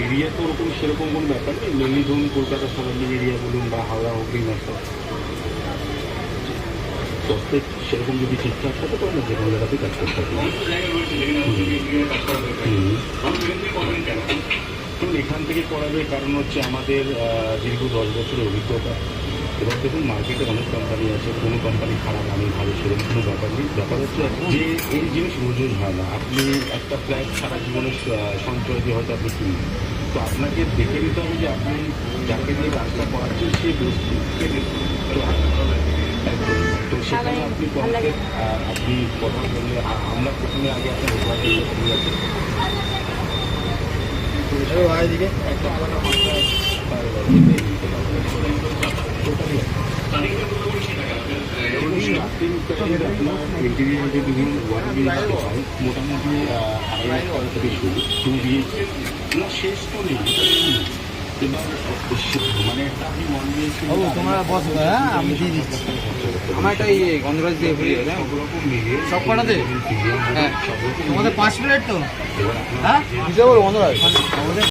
Area তো ওরকম সেরকম কোনো ব্যাপার নেই। মেনলি ধরুন কলকাতা সারাউন্ডিং এরিয়া বলুন বা হাওড়া হুগলি নস্তা প্রত্যেক সেরকম যদি ঠিকঠাক থাকে তো আমরা যে কোনো জায়গাতেই কাজ করতে পারি। ধরুন এখান থেকে করাবে কারণ হচ্ছে আমাদের দীর্ঘ 10 বছরের অভিজ্ঞতা। এবার দেখুন মার্কেটে অনেক কোম্পানি আছে, কোনো কোম্পানি খারাপ আমি ভালো সেরকম কোনো ব্যাপার নেই। ব্যাপার হচ্ছে যে এই জিনিস রোজ রোজ হয় না। আপনি একটা ফ্ল্যাট সারা জীবনের সঞ্চয় দিয়ে হয়তো আপনি কিনবেন, তো আপনাকে দেখে নিতে হবে যে আপনি যাকে দিয়ে কাজটা করাচ্ছেন সে বেস্ট। তো সেখানে আপনি আপনি কথা বললে আমরা প্রথমে আগে আপনার রিকোয়ারমেন্টটা ঠিক আছে একটা আলাদা মাত্রায় ইন্টেরিয়ার যদি ওয়ান বিএইচকে হয় মোটামুটি 2.5 থেকে শুরু 2 বিএইচকে না শেষ তো নেই। এবার মানে একটা আপনি 1 বিএইচকে তোমরা বস আমি দিয়ে দিচ্ছি। আমার একটা গন্ধরাজ দিয়ে ফ্রি সব রকম মিলিয়ে সব কটাতে হ্যাঁ তোমাদের 5 প্লেট তো এবার আপনার হ্যাঁ হিসাবে গন্ধরাজ আমাদের